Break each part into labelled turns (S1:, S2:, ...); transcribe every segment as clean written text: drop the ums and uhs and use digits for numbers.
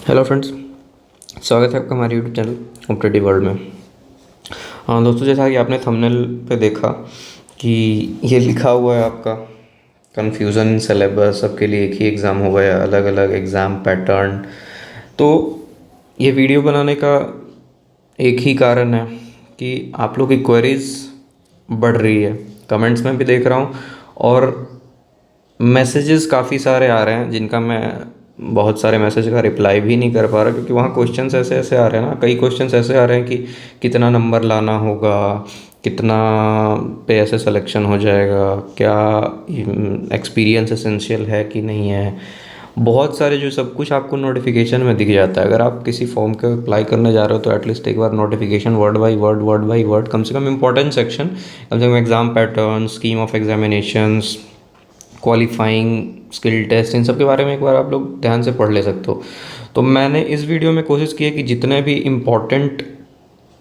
S1: Hello friends. स्वागत है आपका हमारे यूट्यूब चैनल कॉम्पिटिटिव वर्ल्ड में। हाँ दोस्तों, जैसा कि आपने थंबनेल पे देखा कि ये लिखा हुआ है आपका कन्फ्यूज़न इन सिलेबस, सबके लिए एक ही एग्ज़ाम होगा या अलग अलग एग्ज़ाम पैटर्न। तो ये वीडियो बनाने का एक ही कारण है कि आप लोग की क्वेरीज बढ़ रही है। कमेंट्स में भी देख रहा हूँ और मैसेजेस काफ़ी सारे आ रहे हैं जिनका मैं बहुत सारे मैसेज का रिप्लाई भी नहीं कर पा रहा, क्योंकि वहाँ क्वेश्चंस ऐसे ऐसे आ रहे हैं ना, कई क्वेश्चंस ऐसे आ रहे हैं कि कितना नंबर लाना होगा, कितना पे ऐसे सिलेक्शन हो जाएगा, क्या एक्सपीरियंस एसेंशियल है कि नहीं है। बहुत सारे जो सब कुछ आपको नोटिफिकेशन में दिख जाता है। अगर आप किसी फॉर्म के अप्लाई करने जा रहे हो तो एटलीस्ट एक बार नोटिफिकेशन वर्ड बाई वर्ड कम से कम इम्पोर्टेंट सेक्शन, कम से कम exam pattern, scheme of examinations, qualifying, skill test, इन सब के बारे में एक बार आप लोग ध्यान से पढ़ ले सकते हो। तो मैंने इस वीडियो में कोशिश की है कि जितने भी इम्पॉर्टेंट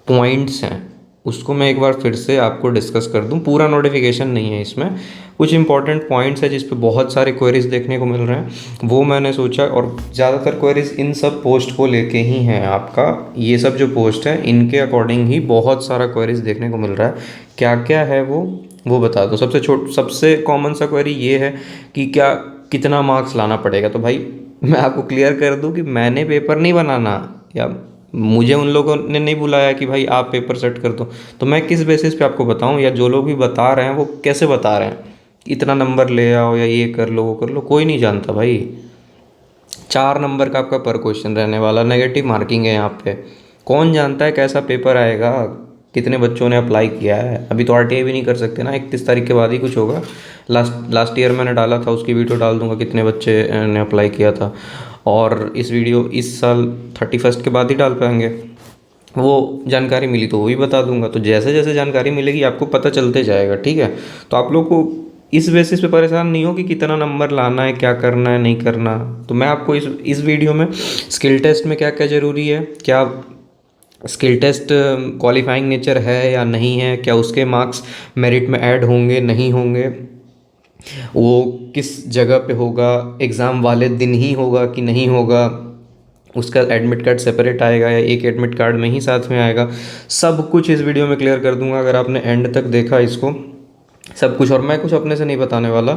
S1: पॉइंट्स हैं उसको मैं एक बार फिर से आपको डिस्कस कर दूं। पूरा नोटिफिकेशन नहीं है इसमें, कुछ इंपॉर्टेंट पॉइंट्स है जिस पे बहुत सारे क्वेरीज देखने को मिल रहे हैं, वो मैंने सोचा। और ज़्यादातर क्वेरीज इन सब पोस्ट को लेके ही हैं। आपका ये सब जो पोस्ट है इनके अकॉर्डिंग ही बहुत सारा क्वेरीज देखने को मिल रहा है। क्या क्या है वो बता दो। सबसे कॉमन सा क्वेरी ये है कि क्या कितना मार्क्स लाना पड़ेगा। तो भाई मैं आपको क्लियर कर दूं कि मैंने पेपर नहीं बनाना, या मुझे उन लोगों ने नहीं बुलाया कि भाई आप पेपर सेट कर दो। तो मैं किस बेसिस पे आपको बताऊं, या जो लोग भी बता रहे हैं वो कैसे बता रहे हैं, इतना नंबर ले आओ या ये कर लो वो कर लो, कोई नहीं जानता भाई। 4 नंबर का आपका पर क्वेश्चन रहने वाला, नेगेटिव मार्किंग है यहाँ पे। कौन जानता है कैसा पेपर आएगा, कितने बच्चों ने अप्लाई किया है। अभी तो आरटीआई भी नहीं कर सकते ना, 31 तारीख के बाद ही कुछ होगा। लास्ट ईयर मैंने डाला था, उसकी वीडियो डाल दूंगा कितने बच्चे ने अप्लाई किया था। और इस वीडियो इस साल 31 के बाद ही डाल पाएंगे। वो जानकारी मिली तो वो भी बता दूंगा। तो जैसे जैसे जानकारी मिलेगी आपको पता चलते जाएगा, ठीक है। तो आप लोग को इस बेसिस पे परेशान नहीं हो कि कितना नंबर लाना है, क्या करना है, नहीं करना। तो मैं आपको इस वीडियो में स्किल टेस्ट में क्या क्या ज़रूरी है, क्या स्किल टेस्ट क्वालिफाइंग नेचर है या नहीं है, क्या उसके मार्क्स मेरिट में ऐड होंगे नहीं होंगे, वो किस जगह पे होगा, एग्ज़ाम वाले दिन ही होगा कि नहीं होगा, उसका एडमिट कार्ड सेपरेट आएगा या एक एडमिट कार्ड में ही साथ में आएगा, सब कुछ इस वीडियो में क्लियर कर दूंगा अगर आपने एंड तक देखा इसको, सब कुछ। और मैं कुछ अपने से नहीं बताने वाला,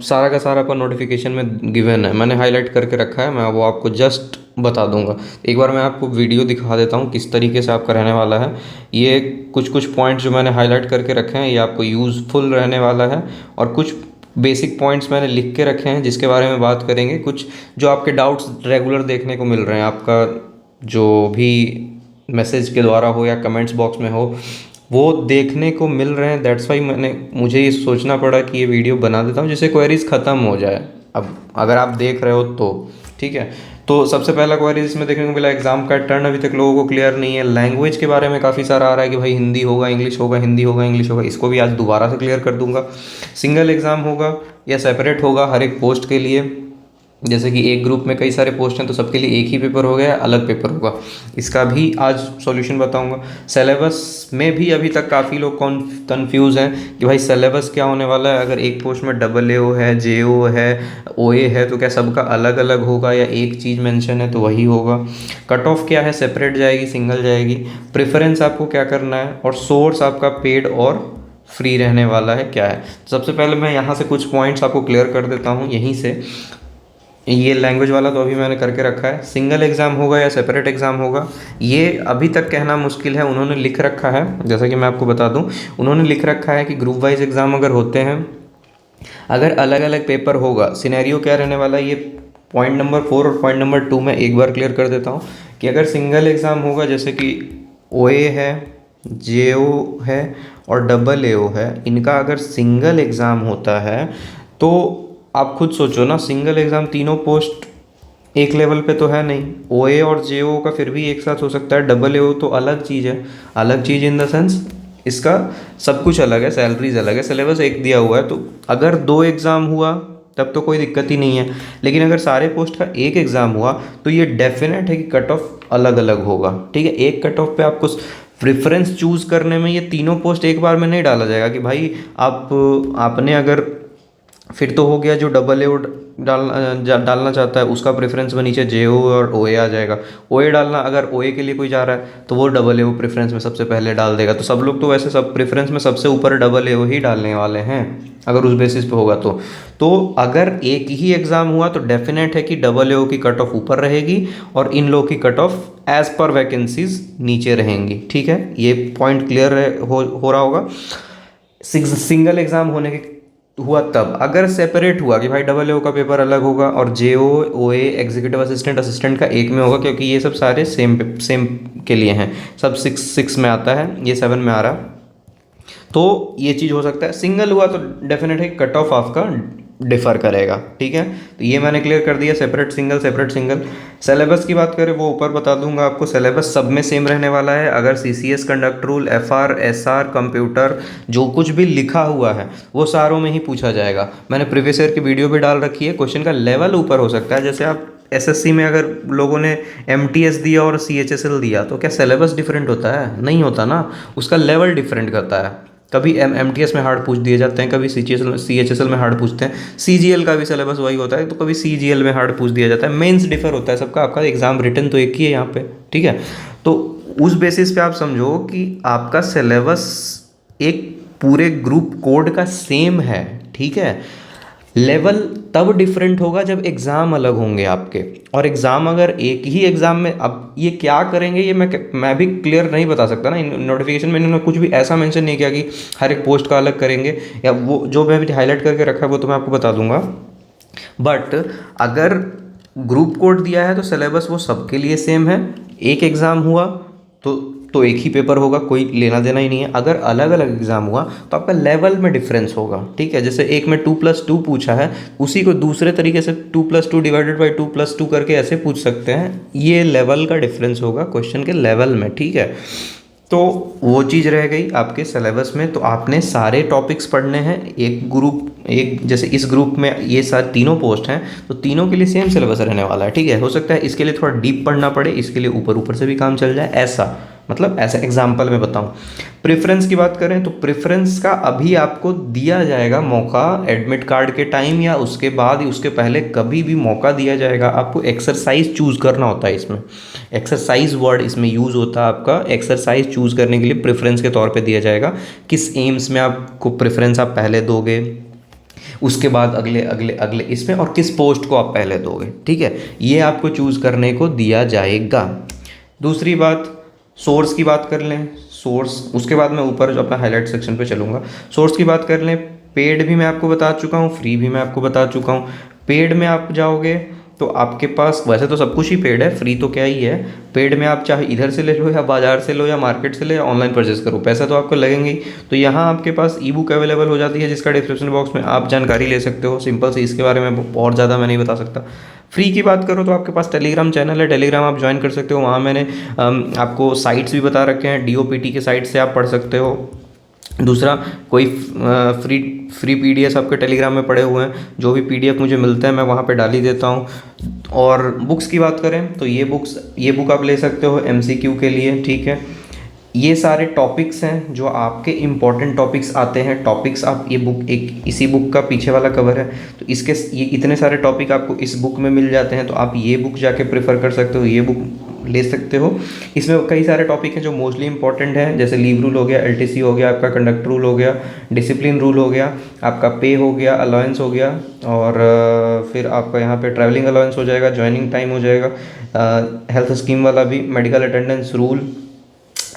S1: सारा का सारा पर नोटिफिकेशन में गिवन है, मैंने हाईलाइट करके रखा है, मैं वो आपको जस्ट बता दूंगा। एक बार मैं आपको वीडियो दिखा देता हूँ किस तरीके से आपका रहने वाला है। ये कुछ कुछ पॉइंट्स जो मैंने हाईलाइट करके रखे हैं ये आपको यूज़फुल रहने वाला है, और कुछ बेसिक पॉइंट्स मैंने लिख के रखे हैं जिसके बारे में बात करेंगे। कुछ जो आपके डाउट्स रेगुलर देखने को मिल रहे हैं, आपका जो भी मैसेज के द्वारा हो या कमेंट्स बॉक्स में हो, वो देखने को मिल रहे हैं। दैट्स वाई मुझे ये सोचना पड़ा कि ये वीडियो बना देता हूँ जिससे क्वेरीज ख़त्म हो जाए। अब अगर आप देख रहे हो तो ठीक है। तो सबसे पहला क्वेरी इसमें देखने को मिला, एग्जाम का टर्न अभी तक लोगों को क्लियर नहीं है। लैंग्वेज के बारे में काफ़ी सारा आ रहा है कि भाई हिंदी होगा इंग्लिश होगा, हिंदी होगा इंग्लिश होगा, इसको भी आज दोबारा से क्लियर कर दूंगा। सिंगल एग्ज़ाम होगा या सेपरेट होगा हर एक पोस्ट के लिए, जैसे कि एक ग्रुप में कई सारे पोस्ट हैं तो सबके लिए एक ही पेपर हो गया, अलग पेपर होगा, इसका भी आज सॉल्यूशन बताऊंगा। सिलेबस में भी अभी तक काफ़ी लोग कंफ्यूज हैं कि भाई सिलेबस क्या होने वाला है। अगर एक पोस्ट में AA है, JO है, OA है, तो क्या सबका अलग अलग होगा या एक चीज़ मेंशन है तो वही होगा। कट ऑफ क्या है, सेपरेट जाएगी सिंगल जाएगी, प्रेफरेंस आपको क्या करना है, और सोर्स आपका पेड और फ्री रहने वाला है क्या है। सबसे पहले मैं यहाँ से कुछ पॉइंट्स आपको क्लियर कर देता हूँ यहीं से। ये लैंग्वेज वाला तो अभी मैंने करके रखा है। सिंगल एग्ज़ाम होगा या सेपरेट एग्ज़ाम होगा ये अभी तक कहना मुश्किल है। उन्होंने लिख रखा है, जैसा कि मैं आपको बता दूं, उन्होंने लिख रखा है कि ग्रुप वाइज एग्ज़ाम अगर होते हैं, अगर अलग अलग पेपर होगा, सिनेरियो क्या रहने वाला है, ये पॉइंट नंबर 4 और पॉइंट नंबर 2 में एक बार क्लियर कर देता हूँ कि अगर सिंगल एग्ज़ाम होगा, जैसे कि OA है, JO है और AA है, इनका अगर सिंगल एग्ज़ाम होता है तो आप खुद सोचो ना, सिंगल एग्ज़ाम तीनों पोस्ट एक लेवल पे तो है नहीं। OA और JO का फिर भी एक साथ हो सकता है, AA तो अलग चीज़ है। अलग चीज़ इन द सेंस इसका सब कुछ अलग है, सैलरीज अलग है, सिलेबस एक दिया हुआ है। तो अगर 2 एग्ज़ाम हुआ तब तो कोई दिक्कत ही नहीं है, लेकिन अगर सारे पोस्ट का एक एग्ज़ाम हुआ तो ये डेफिनेट है कि कट ऑफ अलग अलग होगा, ठीक है। एक कट ऑफ पे आपको प्रेफरेंस चूज़ करने में ये तीनों पोस्ट एक बार में नहीं डाला जाएगा कि भाई आपने अगर फिर तो हो गया जो डबल ए डालना चाहता है उसका प्रेफरेंस में नीचे जे ओ और ओ ए आ जाएगा। ओ ए डालना, अगर ओ ए के लिए कोई जा रहा है तो वो डबल ए ओ प्रेफरेंस में सबसे पहले डाल देगा। तो सब लोग तो वैसे सब प्रेफरेंस में सबसे ऊपर डबल ए ओ ही डालने वाले हैं अगर उस बेसिस पे होगा तो अगर एक ही एग्ज़ाम हुआ तो डेफिनेट है कि डबल ए ओ की कट ऑफ ऊपर रहेगी और इन लोग की कट ऑफ एज पर वैकेंसीज नीचे रहेंगी। ठीक है, ये पॉइंट क्लियर हो रहा होगा। सिंगल एग्ज़ाम होने के हुआ तब, अगर सेपरेट हुआ कि भाई डबल ए का पेपर अलग होगा और जे ओ ओ ए एग्जीक्यूटिव असिस्टेंट असिस्टेंट का एक में होगा, क्योंकि ये सब सारे सेम के लिए हैं, सब 6 में आता है, ये 7 में आ रहा। तो ये चीज़ हो सकता है। सिंगल हुआ तो डेफिनेट है कट ऑफ आपका डिफ़र करेगा। ठीक है, तो ये मैंने क्लियर कर दिया, सेपरेट सिंगल। सिलेबस की बात करें वो ऊपर बता दूंगा आपको, सिलेबस सब में सेम रहने वाला है। अगर CCS, conduct rule, FR, SR, computer, जो कुछ भी लिखा हुआ है वो सारों में ही पूछा जाएगा। मैंने प्रीवियस ईयर की वीडियो भी डाल रखी है। क्वेश्चन का लेवल ऊपर हो सकता है, जैसे आप SSC में अगर लोगों ने MTS दिया और CHSL दिया तो क्या सिलेबस डिफरेंट होता है? नहीं होता ना, उसका लेवल डिफरेंट करता है। कभी MTS में हार्ड पूछ दिए जाते हैं, कभी CHSL में हार्ड पूछते हैं। CGL का भी सिलेबस वही होता है, तो कभी CGL में हार्ड पूछ दिया जाता है। मेंस डिफर होता है सबका, आपका एग्जाम रिटन तो एक ही है यहाँ पे। ठीक है, तो उस बेसिस पे आप समझो कि आपका सिलेबस एक पूरे ग्रुप कोड का सेम है। ठीक है, लेवल तब डिफरेंट होगा जब एग्ज़ाम अलग होंगे आपके, और एग्ज़ाम अगर एक ही एग्ज़ाम में, अब ये क्या करेंगे ये मैं भी क्लियर नहीं बता सकता ना। नोटिफिकेशन में इन्होंने कुछ भी ऐसा मेंशन नहीं किया कि हर एक पोस्ट का अलग करेंगे, या वो जो मैं भी हाईलाइट करके रखा है वो तो मैं आपको बता दूंगा। बट अगर ग्रुप कोड दिया है तो सिलेबस वो सबके लिए सेम है। एक एग्ज़ाम हुआ तो एक ही पेपर होगा, कोई लेना देना ही नहीं है। अगर अलग अलग एग्ज़ाम हुआ तो आपका लेवल में डिफरेंस होगा। ठीक है, जैसे एक में 2+2 पूछा है, उसी को दूसरे तरीके से 2+2 डिवाइडेड बाई 2+2 करके ऐसे पूछ सकते हैं। ये लेवल का डिफरेंस होगा क्वेश्चन के लेवल में। ठीक है, तो वो चीज़ रह गई आपके सिलेबस में। तो आपने सारे टॉपिक्स पढ़ने हैं। एक जैसे इस ग्रुप में ये सारे तीनों पोस्ट हैं तो तीनों के लिए सेम सिलेबस रहने वाला है। ठीक है, हो सकता है इसके लिए थोड़ा डीप पढ़ना पड़े, इसके लिए ऊपर ऊपर से भी काम चल जाए, ऐसा मतलब ऐसा एग्जाम्पल में बताऊं। प्रेफरेंस की बात करें तो प्रेफरेंस का अभी आपको दिया जाएगा मौका, एडमिट कार्ड के टाइम या उसके बाद या उसके पहले कभी भी मौका दिया जाएगा। आपको एक्सरसाइज चूज़ करना होता है, इसमें एक्सरसाइज वर्ड इसमें यूज़ होता है। आपका एक्सरसाइज चूज़ करने के लिए प्रेफरेंस के तौर पे दिया जाएगा, किस एम्स में आपको प्रेफरेंस आप पहले दोगे, उसके बाद अगले अगले अगले इसमें, और किस पोस्ट को आप पहले दोगे। ठीक है, ये आपको चूज़ करने को दिया जाएगा। दूसरी बात, सोर्स की बात कर लें। सोर्स, उसके बाद मैं ऊपर जो अपना हाईलाइट सेक्शन पे चलूँगा। सोर्स की बात कर लें, पेड भी मैं आपको बता चुका हूँ, फ्री भी मैं आपको बता चुका हूँ। पेड में आप जाओगे तो आपके पास वैसे तो सब कुछ ही पेड है, फ्री तो क्या ही है। पेड में आप चाहे इधर से ले लो या बाज़ार से लो या मार्केट से ले या ऑनलाइन परचेस करो, पैसा तो आपको लगेंगे ही। तो यहाँ आपके पास ई बुक अवेलेबल हो जाती है, जिसका डिस्क्रिप्शन बॉक्स में आप जानकारी ले सकते हो। सिंपल से इसके बारे में और ज़्यादा मैं नहीं बता सकता। फ्री की बात करो तो आपके पास टेलीग्राम चैनल है, टेलीग्राम आप ज्वाइन कर सकते हो। वहाँ मैंने आपको साइट्स भी बता रखे हैं, DOPT के साइट से आप पढ़ सकते हो। दूसरा, कोई फ्री PDF आपके टेलीग्राम में पड़े हुए हैं, जो भी PDF मुझे मिलता है मैं वहाँ पे डाल ही देता हूँ। और बुक्स की बात करें तो ये बुक आप ले सकते हो MCQ के लिए। ठीक है, ये सारे टॉपिक्स हैं जो आपके इम्पॉर्टेंट टॉपिक्स आते हैं। टॉपिक्स आप ये बुक, एक इसी बुक का पीछे वाला कवर है, तो इसके ये इतने सारे टॉपिक आपको इस बुक में मिल जाते हैं। तो आप ये बुक जाके प्रेफर कर सकते हो, ये बुक ले सकते हो। इसमें कई सारे टॉपिक हैं जो मोस्टली इंपॉर्टेंट हैं, जैसे लीव रूल हो गया, LTC हो गया, आपका कंडक्ट रूल हो गया, डिसिप्लिन रूल हो गया, आपका पे हो गया, अलाउंस हो गया, और फिर आपका यहाँ पे ट्रैवलिंग अलाउंस हो जाएगा, ज्वाइनिंग टाइम हो जाएगा, हेल्थ स्कीम वाला भी, मेडिकल अटेंडेंस रूल।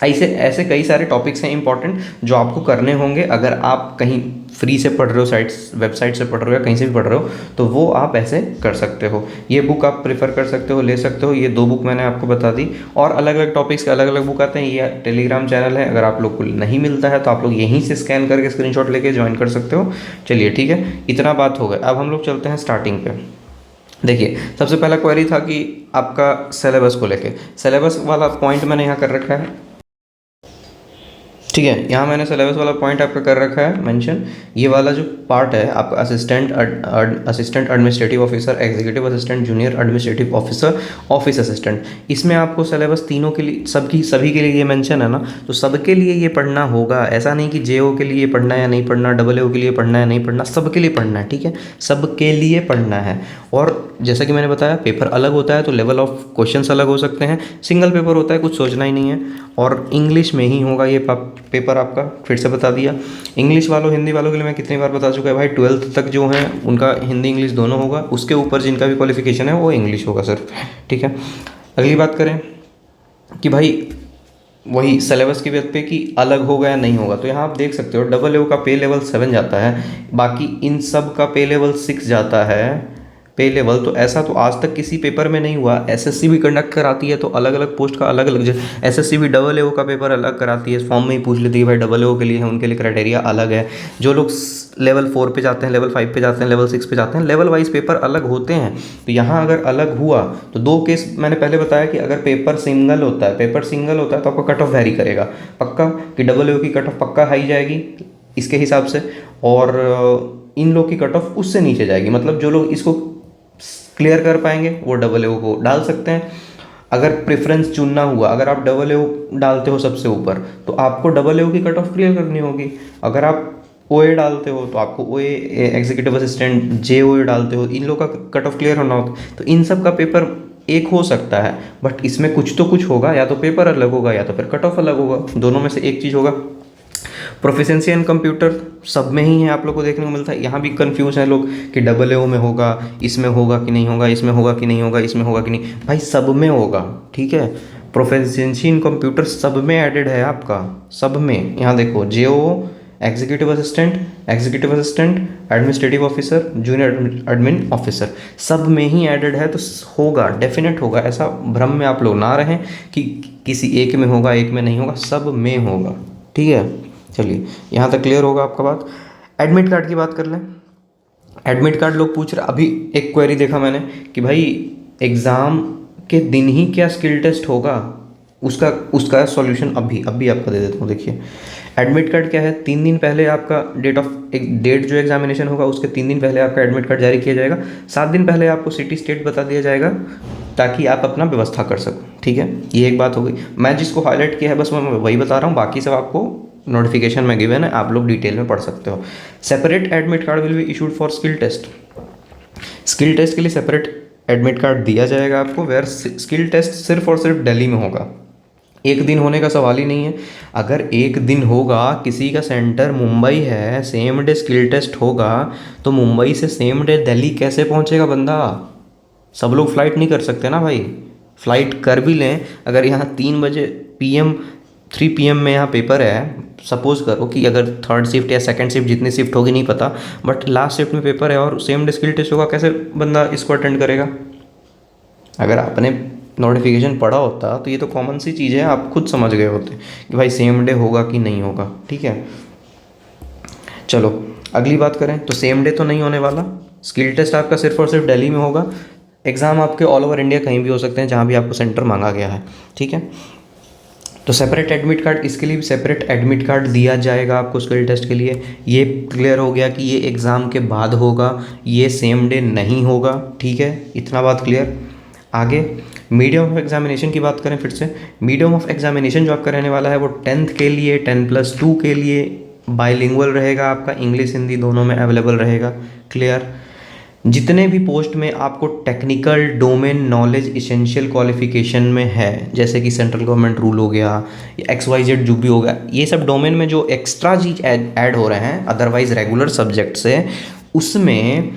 S1: ऐसे कई सारे टॉपिक्स हैं इंपॉर्टेंट जो आपको करने होंगे। अगर आप कहीं फ्री से पढ़ रहे हो, वेबसाइट से पढ़ रहे हो या कहीं से भी पढ़ रहे हो, तो वो आप ऐसे कर सकते हो। ये बुक आप प्रेफर कर सकते हो, ले सकते हो। ये 2 बुक मैंने आपको बता दी, और अलग अलग टॉपिक्स के अलग अलग बुक आते हैं। ये टेलीग्राम चैनल है, अगर आप लोग को नहीं मिलता है तो आप लोग यहीं से स्कैन करके स्क्रीनशॉट लेके ज्वाइन कर सकते हो। चलिए ठीक है, इतना बात हो गया। अब हम लोग चलते हैं स्टार्टिंग पे। देखिए, सबसे पहला क्वेरी था कि आपका सिलेबस को लेके, सिलेबस वाला पॉइंट मैंने यहाँ कर रखा है। ठीक है, यहाँ मैंने सिलेबस वाला पॉइंट आपका कर रखा है मेंशन। ये वाला जो पार्ट है आपका assistant administrative officer, executive assistant, junior administrative officer, office assistant, इसमें आपको सिलेबस तीनों के लिए सभी के लिए ये मेंशन है ना, तो सबके लिए ये पढ़ना होगा। ऐसा नहीं कि जेओ के लिए पढ़ना है या नहीं पढ़ना, डबल ए के लिए पढ़ना है नहीं पढ़ना, सबके लिए पढ़ना है। ठीक है, सबके लिए पढ़ना है। और जैसा कि मैंने बताया पेपर अलग होता है तो लेवल ऑफ क्वेश्चंस अलग हो सकते हैं। सिंगल पेपर होता है, कुछ सोचना ही नहीं है, और इंग्लिश में ही होगा ये पेपर आपका। फिर से बता दिया, इंग्लिश वालों हिंदी वालों के लिए मैं कितनी बार बता चुका है भाई, 12th तक जो है उनका हिंदी इंग्लिश दोनों होगा, उसके ऊपर जिनका भी क्वालिफिकेशन है वो इंग्लिश होगा सिर्फ। ठीक है, अगली बात करें कि भाई वही सिलेबस की बात पे कि अलग होगा या नहीं होगा, तो यहाँ आप देख सकते हो डबल ए का पे लेवल 7 जाता है, बाकी इन सब का पे लेवल 6 जाता है पे लेवल। तो ऐसा तो आज तक किसी पेपर में नहीं हुआ। एसएससी भी कंडक्ट कराती है तो अलग अलग पोस्ट का अलग अलग, एसएससी भी डबल ए का पेपर अलग कराती है, फॉर्म में ही पूछ लेती है भाई डबल ए के लिए है, उनके लिए क्राइटेरिया अलग है। जो लोग लेवल 4 पे जाते हैं, लेवल 5 पे जाते हैं, लेवल 6 पे जाते हैं, लेवल वाइज पेपर अलग होते हैं। तो यहाँ अगर अलग हुआ तो दो केस मैंने पहले बताया कि अगर पेपर सिंगल होता है तो आपका कट ऑफ वेरी करेगा पक्का, कि डबल ए की कट ऑफ पक्का हाई जाएगी इसके हिसाब से, और इन लोग की कट ऑफ उससे नीचे जाएगी। मतलब जो लोग इसको क्लियर कर पाएंगे वो डबल ए को डाल सकते हैं। अगर प्रेफरेंस चुनना हुआ, अगर आप डबल ए डालते हो सबसे ऊपर तो आपको डबल ए की कट ऑफ क्लियर करनी होगी। अगर आप ओए डालते हो तो आपको ओए, एग्जीक्यूटिव असिस्टेंट, जे ओए डालते हो, इन लोग का कट ऑफ क्लियर होना होता, तो इन सब का पेपर एक हो सकता है, बट इसमें कुछ तो कुछ होगा, या तो पेपर अलग होगा या तो फिर कट ऑफ अलग होगा, दोनों में से एक चीज़ होगा। प्रोफिशिएंसी इन कंप्यूटर सब में ही है, आप लोग को देखने को मिलता है। यहाँ भी कंफ्यूज हैं लोग कि डबल ए में होगा, इसमें होगा कि नहीं होगा, इसमें होगा कि नहीं होगा, इसमें होगा कि नहीं, भाई सब में होगा। ठीक है, प्रोफिशिएंसी इन कंप्यूटर सब में एडेड है आपका, सब में। यहाँ देखो JO, executive assistant, administrative officer, junior admin officer, सब में ही एडेड है, तो होगा, डेफिनेट होगा। ऐसा भ्रम में आप लोग ना रहें कि किसी एक में होगा एक में नहीं होगा, सब में होगा। ठीक है, चलिए यहाँ तक क्लियर होगा आपका बात। एडमिट कार्ड की बात कर लें। एडमिट कार्ड लोग पूछ रहे, अभी एक क्वेरी देखा मैंने कि भाई एग्ज़ाम के दिन ही क्या स्किल टेस्ट होगा, उसका सॉल्यूशन अभी आपका दे देता हूँ। देखिए एडमिट कार्ड क्या है, 3 दिन पहले आपका डेट जो एग्जामिनेशन होगा उसके 3 दिन पहले आपका एडमिट कार्ड जारी किया जाएगा। 7 दिन पहले आपको सिटी स्टेट बता दिया जाएगा ताकि आप अपना व्यवस्था कर सको। ठीक है, ये एक बात हो गई। मैं जिसको हाईलाइट किया है बस मैं वही बता रहा हूँ, बाकी सब आपको नोटिफिकेशन में गिवन है, आप लोग डिटेल में पढ़ सकते हो। Separate admit card will be issued for skill test. Skill test के लिए सेपरेट एडमिट कार्ड दिया जाएगा आपको, वेयर स्किल टेस्ट सिर्फ और सिर्फ दिल्ली में होगा। एक दिन होने का सवाल ही नहीं है। अगर एक दिन होगा, किसी का सेंटर मुंबई है, सेम डे स्किल टेस्ट होगा, तो मुंबई से सेम डे दिल्ली कैसे पहुंचेगा बंदा? सब लोग फ्लाइट नहीं कर सकते ना भाई। फ्लाइट कर भी लें, अगर यहाँ 3 बजे PM 3 PM में यहाँ पेपर है, सपोज करो कि अगर थर्ड शिफ्ट या सेकंड शिफ्ट, जितनी शिफ्ट होगी नहीं पता, बट लास्ट शिफ्ट में पेपर है और सेम डे स्किल टेस्ट होगा, कैसे बंदा इसको अटेंड करेगा? अगर आपने नोटिफिकेशन पढ़ा होता तो ये तो कॉमन सी चीज़ है, आप खुद समझ गए होते कि भाई सेम डे होगा कि नहीं होगा। ठीक है, चलो अगली बात करें तो सेम डे तो नहीं होने वाला। स्किल टेस्ट आपका सिर्फ और सिर्फ दिल्ली में होगा। एग्ज़ाम आपके ऑल ओवर इंडिया कहीं भी हो सकते हैं जहाँ भी आपको सेंटर मांगा गया है। ठीक है, तो सेपरेट एडमिट कार्ड, इसके लिए भी सेपरेट एडमिट कार्ड दिया जाएगा आपको स्किल टेस्ट के लिए। ये क्लियर हो गया कि ये एग्ज़ाम के बाद होगा, ये सेम डे नहीं होगा। ठीक है, इतना बात क्लियर। आगे मीडियम ऑफ एग्जामिनेशन की बात करें फिर से। मीडियम ऑफ एग्जामिनेशन जो आपका रहने वाला है वो 10th के लिए 10+2 के लिए बाइलिंगुअल रहेगा आपका, इंग्लिश हिंदी दोनों में अवेलेबल रहेगा। क्लियर। जितने भी पोस्ट में आपको technical domain knowledge essential qualification में है, जैसे कि सेंट्रल गवर्नमेंट रूल हो गया या XYZ जो भी हो गया, ये सब डोमेन में जो एक्स्ट्रा चीज ऐड हो रहे हैं अदरवाइज रेगुलर सब्जेक्ट से, उसमें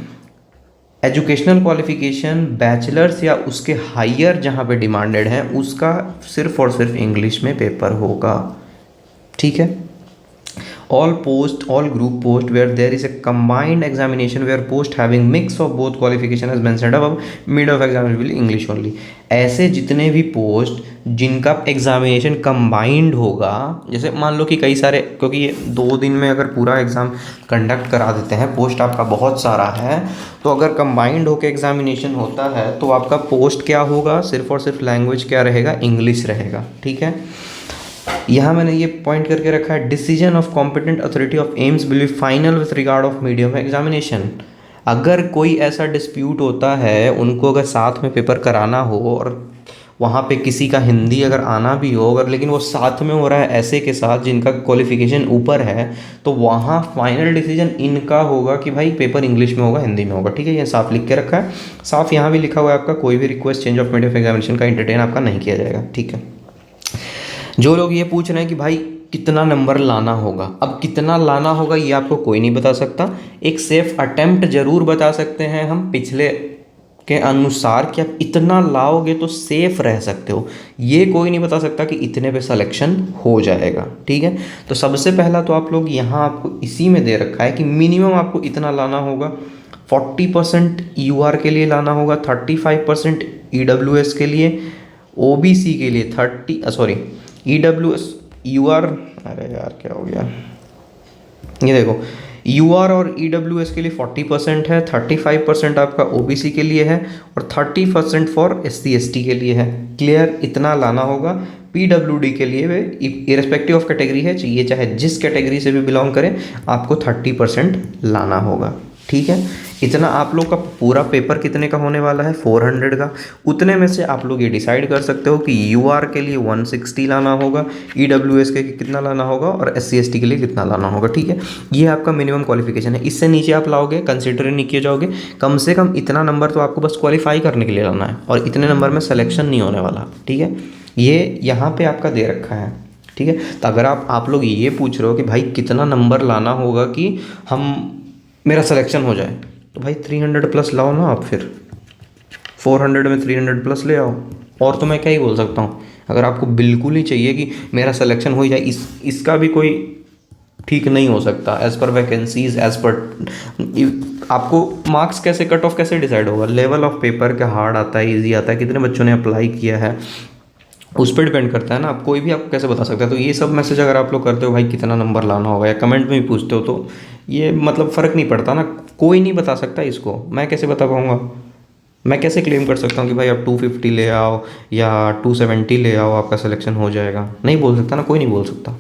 S1: एजुकेशनल क्वालिफिकेशन बैचलर्स या उसके हायर जहाँ पे डिमांडेड है उसका सिर्फ और सिर्फ इंग्लिश में पेपर होगा। ठीक है, all group post where there is a combined examination where post having mix of both qualification as mentioned above, mid of examination will English only। ऐसे जितने भी पोस्ट जिनका एग्जामिनेशन कंबाइंड होगा, जैसे मान लो कि कई सारे, क्योंकि ये 2 दिन में अगर पूरा एग्ज़ाम कंडक्ट करा देते हैं, पोस्ट आपका बहुत सारा है, तो अगर कंबाइंड होकर एग्जामिनेशन होता है तो आपका पोस्ट क्या होगा, सिर्फ और सिर्फ लैंग्वेज क्या रहेगा, इंग्लिश रहेगा। ठीक है, यहाँ मैंने ये पॉइंट करके रखा है, decision of competent authority of AIIMS will be final with regard of medium examination. अगर कोई ऐसा डिस्प्यूट होता है, उनको अगर साथ में पेपर कराना हो और वहाँ पे किसी का हिंदी अगर आना भी हो, अगर लेकिन वो साथ में हो रहा है ऐसे के साथ जिनका क्वालिफिकेशन ऊपर है, तो वहाँ फाइनल डिसीजन इनका होगा कि भाई पेपर इंग्लिश में होगा, हिंदी में होगा। ठीक है, ये साफ लिख के रखा है। साफ यहाँ भी लिखा हुआ है आपका, कोई भी request change of medium examination का इंटरटेन आपका नहीं किया जाएगा। ठीक है, जो लोग ये पूछ रहे हैं कि भाई कितना नंबर लाना होगा, अब कितना लाना होगा ये आपको कोई नहीं बता सकता। एक सेफ अटेम्प्ट जरूर बता सकते हैं हम पिछले के अनुसार कि आप इतना लाओगे तो सेफ रह सकते हो। ये कोई नहीं बता सकता कि इतने पे सिलेक्शन हो जाएगा। ठीक है, तो सबसे पहला तो आप लोग यहाँ आपको इसी में दे रखा है कि मिनिमम आपको इतना लाना होगा। 40% यूआर के लिए लाना होगा, 35% ईडब्ल्यूएस के लिए, ओबीसी के लिए 30 ईडब्ल्यूएस यूआर, अरे यार क्या हो गया, ये देखो यूआर और ईडब्ल्यूएस के लिए 40% है, 35% आपका ओबीसी के लिए है और 30% फॉर एससी एसटी के लिए है। क्लियर, इतना लाना होगा। पीडब्ल्यूडी के लिए इरेस्पेक्टिव ऑफ कैटेगरी है, ये चाहे जिस कैटेगरी से भी बिलोंग करें, आपको 30% लाना होगा। ठीक है, इतना आप लोग का पूरा पेपर कितने का होने वाला है, 400 का। उतने में से आप लोग ये डिसाइड कर सकते हो कि यूआर के लिए 160 लाना होगा, ईडब्ल्यूएस के कितना लाना होगा और एससी एसटी के लिए कितना लाना होगा। ठीक है, ये आपका मिनिमम क्वालिफिकेशन है। इससे नीचे आप लाओगे कंसिडर नहीं किए जाओगे। कम से कम इतना नंबर तो आपको बस क्वालिफाई करने के लिए लाना है और इतने नंबर में सिलेक्शन नहीं होने वाला। ठीक है, ये यहाँ पर आपका दे रखा है। ठीक है, तो अगर आप लोग ये पूछ रहे हो कि भाई कितना नंबर लाना होगा कि मेरा सिलेक्शन हो जाए, तो भाई 300 प्लस लाओ ना आप, फिर 400 में 300 प्लस ले आओ। और तो मैं क्या ही बोल सकता हूँ। अगर आपको बिल्कुल ही चाहिए कि मेरा सिलेक्शन हो ही जाए, इसका भी कोई ठीक नहीं हो सकता as per vacancies, as per आपको मार्क्स कैसे, कट ऑफ कैसे डिसाइड होगा, लेवल ऑफ पेपर क्या हार्ड आता है, ईजी आता है, कितने बच्चों ने अप्लाई किया है, उस पर डिपेंड करता है ना। आप कोई भी आपको कैसे बता सकता है। तो ये सब मैसेज अगर आप लोग करते हो भाई कितना नंबर लाना होगा, या कमेंट में भी पूछते हो, तो ये मतलब फ़र्क नहीं पड़ता ना। कोई नहीं बता सकता इसको, मैं कैसे बता पाऊँगा। मैं कैसे क्लेम कर सकता हूँ कि भाई आप 250 ले आओ या 270 ले आओ, आपका सिलेक्शन हो जाएगा। नहीं बोल सकता ना, कोई नहीं बोल सकता।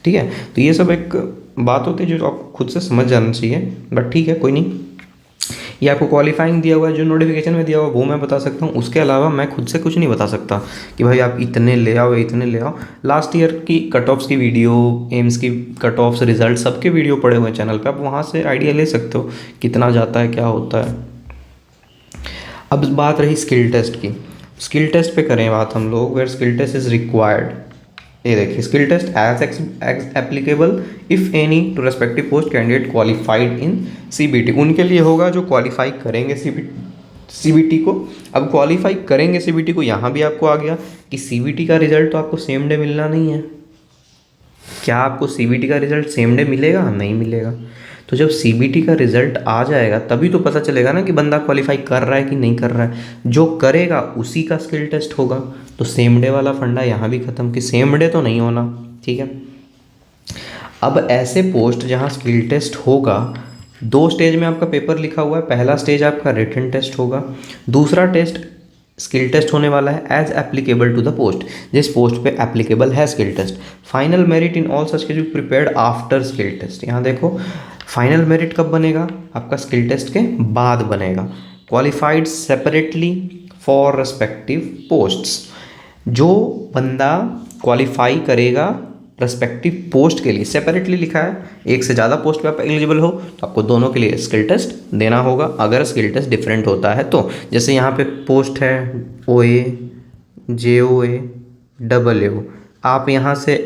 S1: ठीक है, तो ये सब एक बात होती है जो आपको खुद से समझ जाना चाहिए। बट ठीक है, कोई नहीं। ये आपको क्वालिफाइंग दिया हुआ है, जो नोटिफिकेशन में दिया हुआ वो मैं बता सकता हूँ। उसके अलावा मैं खुद से कुछ नहीं बता सकता कि भाई आप इतने ले आओ, इतने ले आओ। लास्ट ईयर की कट ऑफ्स की वीडियो, एम्स की कट ऑफ्स, रिजल्ट सबके वीडियो पड़े हुए हैं चैनल पे, आप वहाँ से आइडिया ले सकते हो कितना जाता है, क्या होता है। अब बात रही स्किल टेस्ट की। स्किल टेस्ट पे करें बात हम लोग, where skill test is required. ये देखिए, skill test as applicable if any to respective post candidate qualified in CBT. उनके लिए होगा जो क्वालिफाई करेंगे सीबीटी को। अब क्वालिफाई करेंगे सीबीटी को, यहाँ भी आपको आ गया कि सीबीटी का रिजल्ट तो आपको सेम डे मिलना नहीं है। क्या आपको सीबीटी का रिजल्ट सेम डे मिलेगा? नहीं मिलेगा। तो जब सीबीटी का रिजल्ट आ जाएगा तभी तो पता चलेगा ना कि बंदा क्वालिफाई कर रहा है कि नहीं कर रहा है। जो करेगा उसी का स्किल टेस्ट होगा। तो सेम डे वाला फंडा यहाँ भी ख़त्म कि सेम डे तो नहीं होना। ठीक है, अब ऐसे पोस्ट जहाँ स्किल टेस्ट होगा, 2 स्टेज में आपका पेपर लिखा हुआ है। पहला स्टेज आपका रिटन टेस्ट होगा, दूसरा टेस्ट स्किल टेस्ट होने वाला है as applicable to the post, जिस पोस्ट पे एप्लीकेबल है skill test. Final merit in all such case prepared after skill test. यहाँ देखो, फाइनल मेरिट कब बनेगा? आपका स्किल टेस्ट के बाद बनेगा। Qualified separately for respective posts. जो बंदा क्वालिफाई करेगा रेस्पेक्टिव पोस्ट के लिए, सेपरेटली लिखा है, एक से ज़्यादा पोस्ट पे आप एलिजिबल हो तो आपको दोनों के लिए स्किल टेस्ट देना होगा। अगर स्किल टेस्ट डिफरेंट होता है तो, जैसे यहाँ पे पोस्ट है OA, JOA, AAO, आप यहाँ से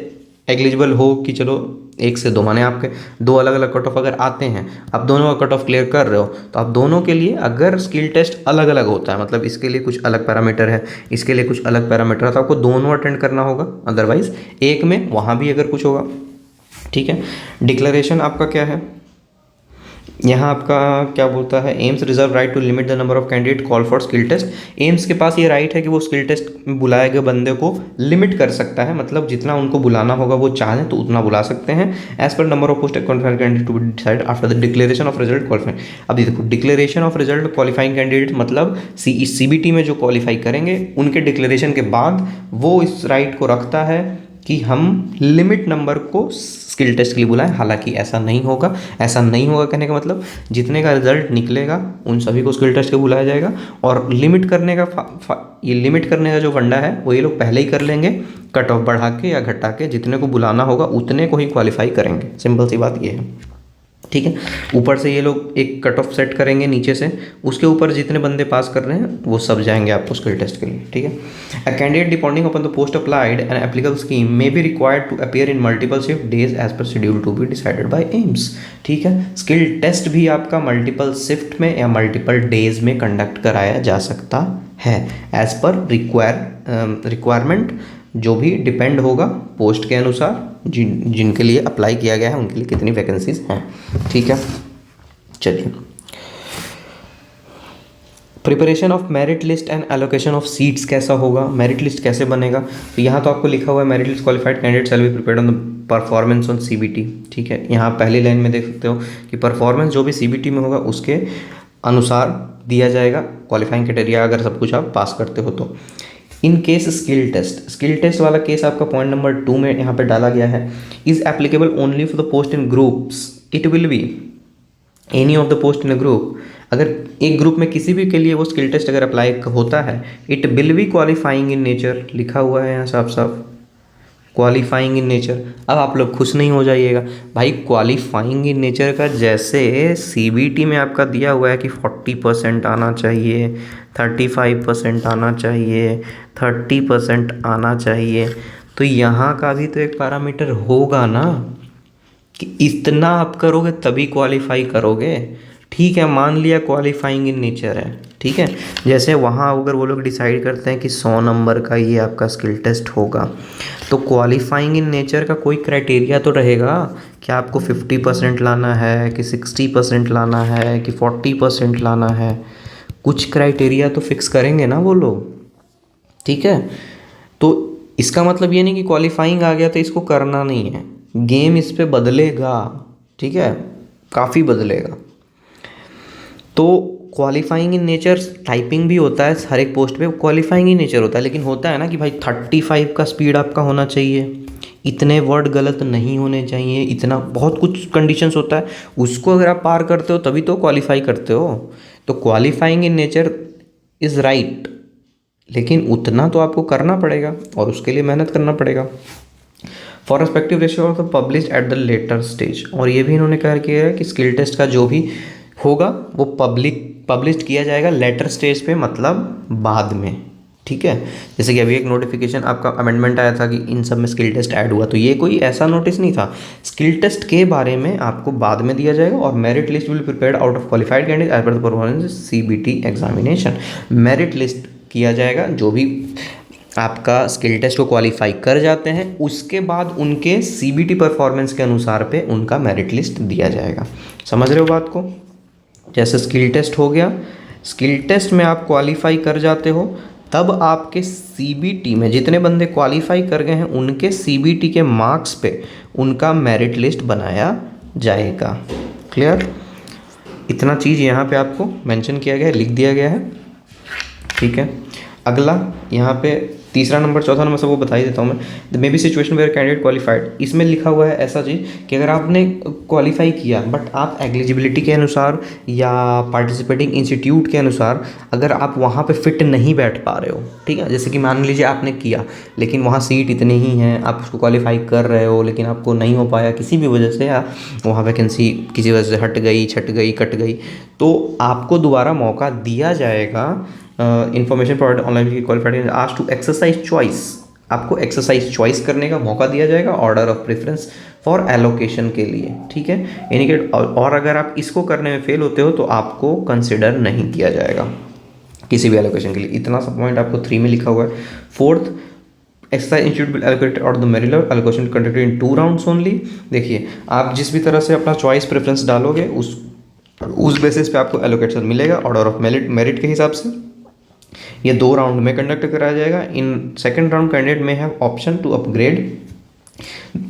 S1: एलिजिबल हो कि चलो 1 से 2, माने आपके 2 अलग अलग कट ऑफ अगर आते हैं, आप दोनों का कट ऑफ क्लियर कर रहे हो, तो आप दोनों के लिए अगर स्किल टेस्ट अलग अलग होता है, मतलब इसके लिए कुछ अलग पैरामीटर है, इसके लिए कुछ अलग पैरामीटर है, तो आपको दोनों अटेंड करना होगा। अदरवाइज एक में वहाँ भी अगर कुछ होगा। ठीक है, डिक्लेरेशन आपका क्या है यहाँ आपका क्या बोलता है, AIIMS reserve right to limit the number of candidate call for skill test. AIIMS के पास ये राइट है कि वो स्किल टेस्ट में बुलाए गए बंदे को लिमिट कर सकता है, मतलब जितना उनको बुलाना होगा वो चाहें तो उतना बुला सकते हैं, as per number of post qualifying candidate to be decide after the declaration of result qualifying. अभी देखो, declaration of result qualifying candidate मतलब CBT में जो क्वालिफाई करेंगे उनके डिक्लेरेशन के बाद वो इस राइट को रखता है कि हम लिमिट नंबर को स्किल टेस्ट के लिए बुलाएं, हालांकि ऐसा नहीं होगा। ऐसा नहीं होगा कहने का मतलब जितने का रिजल्ट निकलेगा उन सभी को स्किल टेस्ट के बुलाया जाएगा, और लिमिट करने का ये लिमिट करने का जो फंडा है वो ये लोग पहले ही कर लेंगे, कट ऑफ बढ़ा के या घटा के, जितने को बुलाना होगा उतने को ही क्वालिफाई करेंगे। सिंपल सी बात ये है, ठीक है। ऊपर से ये लोग एक कट ऑफ सेट करेंगे नीचे से, उसके ऊपर जितने बंदे पास कर रहे हैं वो सब जाएंगे आपको स्किल टेस्ट के लिए, ठीक है। A candidate depending upon the post applied and applicable scheme may be required to appear in multiple shift days as per schedule to be decided by AIIMS, ठीक है। स्किल टेस्ट भी आपका multiple shift में या multiple days में conduct कराया जा सकता है एज पर रिक्वायरमेंट, जो भी डिपेंड होगा पोस्ट के अनुसार, जिनके लिए अप्लाई किया गया है उनके लिए कितनी वैकेंसीज हैं, ठीक है। चलिए, preparation of merit list and allocation of seats कैसा होगा, मेरिट लिस्ट कैसे बनेगा। तो यहाँ तो आपको लिखा हुआ है merit list qualified candidate shall be prepared on the performance on CBT, ठीक है। यहाँ पहली लाइन में देख सकते हो कि परफॉर्मेंस जो भी सीबीटी में होगा उसके अनुसार दिया जाएगा, क्वालिफाइंग क्राइटेरिया अगर सब कुछ आप पास करते हो तो। इन केस स्किल टेस्ट वाला केस आपका पॉइंट नंबर 2 में यहाँ पे डाला गया है, is applicable only for the post in groups, it will be any of the post in a group. अगर एक ग्रुप में किसी भी के लिए वो स्किल टेस्ट अगर अप्लाई होता है, it will be qualifying in nature, लिखा हुआ है यहाँ साफ साफ क्वालिफाइंग इन नेचर। अब आप लोग खुश नहीं हो जाइएगा भाई, क्वालिफाइंग इन नेचर का जैसे सीबीटी में आपका दिया हुआ है कि 40% आना चाहिए, 35% आना चाहिए, 30% आना चाहिए, तो यहाँ का भी तो एक पैरामीटर होगा ना कि इतना आप करोगे तभी क्वालिफाई करोगे। ठीक है, मान लिया क्वालिफाइंग इन नेचर है, ठीक है। जैसे वहाँ अगर वो लोग डिसाइड करते हैं कि 100 नंबर का ये आपका स्किल टेस्ट होगा, तो क्वालिफाइंग इन नेचर का कोई क्राइटेरिया तो रहेगा कि आपको 50% लाना है कि 60% लाना है कि 40% लाना है, कुछ क्राइटेरिया तो फिक्स करेंगे ना वो लोग, ठीक है। तो इसका मतलब ये नहीं कि क्वालिफाइंग आ गया तो इसको करना नहीं है, गेम इस पे बदलेगा, ठीक है, काफ़ी बदलेगा। तो क्वालिफाइंग इन नेचर टाइपिंग भी होता है हर एक पोस्ट पे, क्वालिफाइंग इन नेचर होता है, लेकिन होता है ना कि भाई 35 का स्पीड आपका होना चाहिए, इतने वर्ड गलत नहीं होने चाहिए, इतना बहुत कुछ कंडीशंस होता है, उसको अगर आप पार करते हो तभी तो क्वालिफाई करते हो। तो qualifying in nature is right, लेकिन उतना तो आपको करना पड़ेगा और उसके लिए मेहनत करना पड़ेगा। For respective ratio of the publish at the later stage, और ये भी इन्होंने कहा किया है कि स्किल टेस्ट का जो भी होगा वो पब्लिश किया जाएगा लेटर स्टेज पे, मतलब बाद में, ठीक है। जैसे कि अभी एक नोटिफिकेशन आपका अमेंडमेंट आया था कि इन सब में स्किल टेस्ट ऐड हुआ, तो ये कोई ऐसा नोटिस नहीं था, स्किल टेस्ट के बारे में आपको बाद में दिया जाएगा। और merit list will prepared out of qualified candidate as per the performance CBT examination. Merit list किया जाएगा, जो भी आपका स्किल टेस्ट को क्वालिफाई कर जाते हैं उसके बाद उनके सीबीटी परफॉर्मेंस के अनुसार पे उनका मेरिट लिस्ट दिया जाएगा। समझ रहे हो बात को? जैसे स्किल टेस्ट हो गया, स्किल टेस्ट में आप क्वालिफाई कर जाते हो, तब आपके सीबीटी में जितने बंदे क्वालिफाई कर गए हैं उनके सीबीटी के मार्क्स पे उनका मेरिट लिस्ट बनाया जाएगा। क्लियर? इतना चीज़ यहाँ पे आपको मेंशन किया गया है, लिख दिया गया है, ठीक है। अगला यहाँ पे तीसरा नंबर, चौथा नंबर सब वो बता ही देता हूँ मैं। The may be situation where candidate qualified, इसमें लिखा हुआ है ऐसा चीज़ कि अगर आपने क्वालिफाई किया बट आप एलिजिबिलिटी के अनुसार या पार्टिसिपेटिंग इंस्टीट्यूट के अनुसार अगर आप वहाँ पे फिट नहीं बैठ पा रहे हो, ठीक है, जैसे कि मान लीजिए आपने किया लेकिन वहाँ सीट इतनी ही हैं, आप उसको क्वालिफाई कर रहे हो लेकिन आपको नहीं हो पाया किसी भी वजह से, या वहाँ वैकेंसी किसी वजह से हट गई, छट गई, कट गई, तो आपको दोबारा मौका दिया जाएगा। इंफॉर्मेशन प्रोवाइड ऑनलाइन क्वालिफाइड आज टू एक्सरसाइज चॉइस, आपको एक्सरसाइज चॉइस करने का मौका दिया जाएगा order of preference for allocation के लिए, ठीक है। यानी कि और अगर आप इसको करने में फेल होते हो तो आपको कंसिडर नहीं किया जाएगा किसी भी एलोकेशन के लिए। इतना सा पॉइंट आपको 3 में लिखा हुआ है। Fourth, exercise institute will allocate और the merit allocation conducted in 2 rounds only. देखिए, आप जिस भी तरह से अपना चॉइस प्रेफरेंस डालोगे उस बेसिस पे आपको एलोकेशन मिलेगा ऑर्डर ऑफ मेरिट के हिसाब से। ये 2 राउंड में कंडक्ट कराया जाएगा। इन सेकंड राउंड कैंडिडेट में हैव ऑप्शन टू अपग्रेड।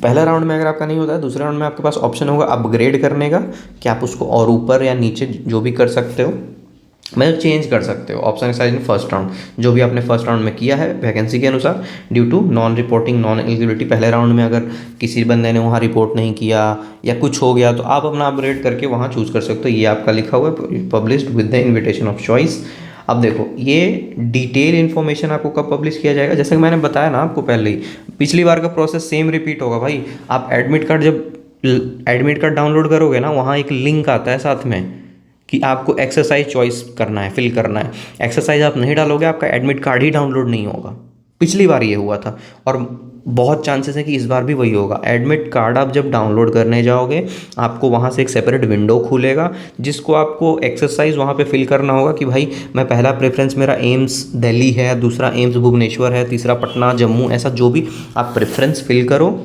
S1: पहला राउंड में अगर आपका नहीं होता है, दूसरे राउंड में आपके पास ऑप्शन होगा अपग्रेड करने का कि आप उसको और ऊपर या नीचे जो भी कर सकते हो, मतलब चेंज कर सकते हो option exercise in first round, जो भी आपने फर्स्ट राउंड में किया है वैकेंसी के अनुसार, due to non reporting non eligibility. पहले राउंड में अगर किसी बंदे ने वहाँ रिपोर्ट नहीं किया या कुछ हो गया तो आप अपना अपग्रेड करके वहाँ चूज़ कर सकते हो। ये आपका लिखा हुआ है published with the invitation of choice. अब देखो ये डिटेल इन्फॉर्मेशन आपको कब पब्लिश किया जाएगा, जैसे कि मैंने बताया ना आपको पहले ही, पिछली बार का प्रोसेस सेम रिपीट होगा भाई। आप एडमिट कार्ड जब एडमिट कार्ड डाउनलोड करोगे ना, वहाँ एक लिंक आता है साथ में कि आपको एक्सरसाइज चॉइस करना है, फिल करना है। एक्सरसाइज आप नहीं डालोगे आपका एडमिट कार्ड ही डाउनलोड नहीं होगा। पिछली बार ये हुआ था और बहुत चांसेस है कि इस बार भी वही होगा। एडमिट कार्ड आप जब डाउनलोड करने जाओगे आपको वहाँ से एक सेपरेट विंडो खुलेगा जिसको आपको एक्सरसाइज वहाँ पे फिल करना होगा कि भाई मैं पहला प्रेफरेंस मेरा एम्स दिल्ली है, दूसरा एम्स भुवनेश्वर है, तीसरा पटना जम्मू, ऐसा जो भी आप प्रेफरेंस फिल करो।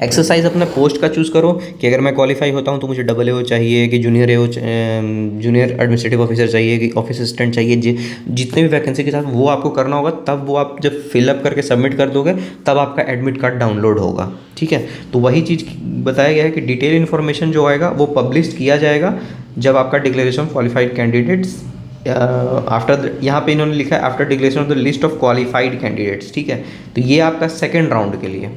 S1: एक्सरसाइज अपने पोस्ट का चूज़ करो कि अगर मैं क्वालिफाई होता हूँ तो मुझे डबल एओ चाहिए कि जूनियर एओ, जूनियर एडमिनिस्ट्रेटिव ऑफिसर चाहिए कि ऑफिस असिस्टेंट चाहिए, जितने भी वैकेंसी के साथ वो आपको करना होगा। तब वो आप जब फिलअप करके सबमिट कर दोगे तब आपका एडमिट कार्ड डाउनलोड होगा। ठीक है, तो वही चीज़ बताया गया है कि डिटेल इन्फॉर्मेशन जो आएगा वो पब्लिश किया जाएगा जब आपका डिक्लेरेशन क्वालिफाइड कैंडिडेट्स आफ्टर, यहाँ पे इन्होंने लिखा है after declaration of the list of qualified candidates. ठीक है, तो ये आपका सेकेंड राउंड के लिए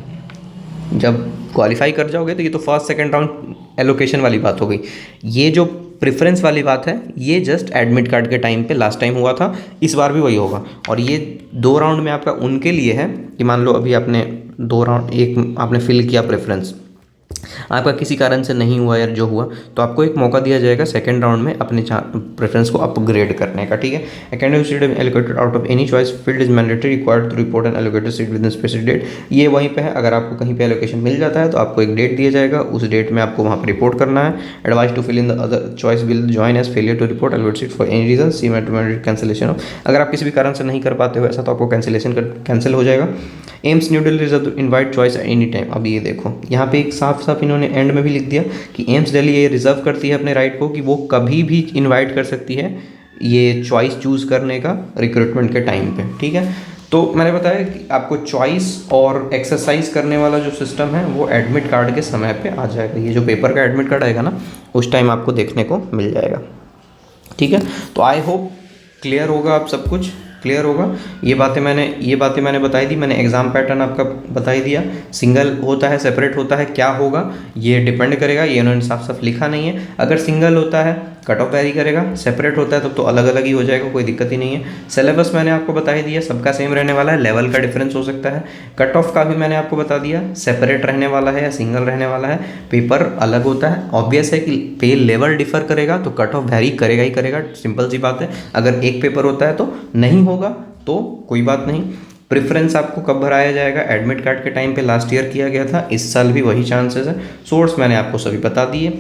S1: जब क्वालिफाई कर जाओगे तो ये तो फर्स्ट सेकंड राउंड एलोकेशन वाली बात हो गई। ये जो प्रेफरेंस वाली बात है ये जस्ट एडमिट कार्ड के टाइम पे लास्ट टाइम हुआ था, इस बार भी वही होगा। और ये 2 राउंड में आपका उनके लिए है कि मान लो अभी आपने 2 राउंड, एक आपने फिल किया प्रेफरेंस, आपका किसी कारण से नहीं हुआ या जो हुआ तो आपको एक मौका दिया जाएगा सेकंड राउंड में अपने प्रेफरेंस को अपग्रेड करने का। ठीक है, academic seat allocated out of any choice field is mandatory required to report and allocated seat with in specific date. ये वहीं पे है, अगर आपको कहीं पे एलोकेशन मिल जाता है तो आपको एक डेट दिया जाएगा, उस डेट में आपको वहाँ पर रिपोर्ट करना है। Advice to fill in the other choice will join as failure to report allocated seat for any reason see mandatory cancellation of. अगर आप किसी भी कारण से नहीं कर पाते हो ऐसा तो आपको कैंसिल हो जाएगा। AIIMS new Delhi reserve invite choice any time. अब ये देखो यहाँ पे एक साफ साफ इन्होंने एंड में भी लिख दिया कि एम्स दिल्ली ये रिजर्व करती है अपने राइट को कि वो कभी भी इनवाइट कर सकती है ये चॉइस चूज़ करने का रिक्रूटमेंट के टाइम पे। ठीक है, तो मैंने बताया कि आपको चॉइस और एक्सरसाइज करने वाला जो सिस्टम है वो एडमिट कार्ड के समय पे आ जाएगा। ये जो पेपर का एडमिट कार्ड आएगा ना उस टाइम आपको देखने को मिल जाएगा। ठीक है, तो आई होप क्लियर होगा, आप सब कुछ क्लियर होगा। ये बातें मैंने बताई दी, मैंने एग्ज़ाम पैटर्न आपका बता ही दिया। सिंगल होता है, सेपरेट होता है, क्या होगा ये डिपेंड करेगा, ये उन्होंने साफ साफ लिखा नहीं है। अगर सिंगल होता है कट ऑफ वेरी करेगा, सेपरेट होता है तब तो अलग अलग ही हो जाएगा, कोई दिक्कत ही नहीं है। सिलेबस मैंने आपको बता ही दिया, सबका सेम रहने वाला है, लेवल का डिफरेंस हो सकता है। कट ऑफ का भी मैंने आपको बता दिया, सेपरेट रहने वाला है या सिंगल रहने वाला है, पेपर अलग होता है। ऑब्वियस है कि पे लेवल डिफर करेगा तो कट ऑफ वेरी करेगा ही करेगा, सिंपल सी बात है। अगर एक पेपर होता है तो नहीं होगा तो कोई बात नहीं। प्रेफरेंस आपको कब भराया जाएगा, एडमिट कार्ड के टाइम पे लास्ट ईयर किया गया था, इस साल भी वही चांसेस है। सोर्स मैंने आपको सभी बता दिए।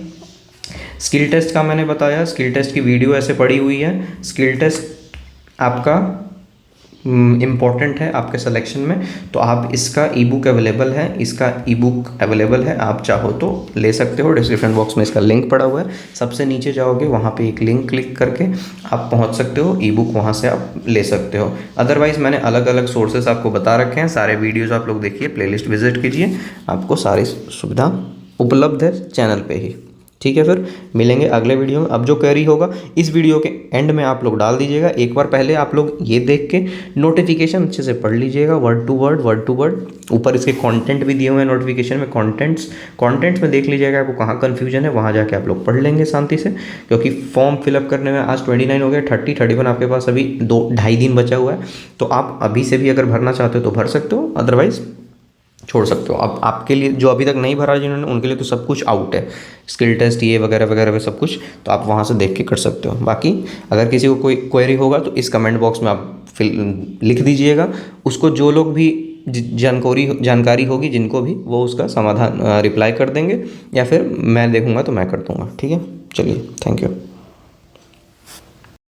S1: स्किल टेस्ट का मैंने बताया, स्किल टेस्ट की वीडियो ऐसे पड़ी हुई है। स्किल टेस्ट आपका इम्पॉर्टेंट है आपके सिलेक्शन में, तो आप इसका ई बुक अवेलेबल है, आप चाहो तो ले सकते हो। डिस्क्रिप्शन बॉक्स में इसका लिंक पड़ा हुआ है, सबसे नीचे जाओगे वहाँ पे एक लिंक क्लिक करके आप पहुँच सकते हो, ई बुक वहाँ से आप ले सकते हो। अदरवाइज़ मैंने अलग अलग सोर्सेस आपको बता रखे हैं, सारे वीडियोज़ आप लोग देखिए, प्लेलिस्ट विजिट कीजिए, आपको सारी सुविधा उपलब्ध है चैनल पर ही। ठीक है, फिर मिलेंगे अगले वीडियो में। अब जो क्वेरी होगा इस वीडियो के एंड में आप लोग डाल दीजिएगा, एक बार पहले आप लोग ये देख के नोटिफिकेशन अच्छे से पढ़ लीजिएगा, वर्ड टू वर्ड। ऊपर इसके कंटेंट भी दिए हुए हैं नोटिफिकेशन में, कंटेंट्स में देख लीजिएगा आपको कहाँ कन्फ्यूजन है, वहाँ जाके आप लोग पढ़ लेंगे शांति से। क्योंकि फॉर्म फिलअप करने में आज 29 हो गया, 31 आपके पास अभी 2-2.5 दिन बचा हुआ है, तो आप अभी से भी अगर भरना चाहते हो तो भर सकते हो, अदरवाइज़ छोड़ सकते हो। अब आपके लिए जो अभी तक नहीं भरा जिन्होंने, उनके लिए तो सब कुछ आउट है, स्किल टेस्ट ये वगैरह वगैरह सब कुछ, तो आप वहाँ से देख के कर सकते हो। बाकी अगर किसी को कोई क्वेरी होगा तो इस कमेंट बॉक्स में आप लिख दीजिएगा, उसको जो लोग भी जानकारी होगी जिनको भी, वो उसका समाधान रिप्लाई कर देंगे या फिर मैं देखूँगा तो मैं कर दूँगा। ठीक है, चलिए, थैंक यू।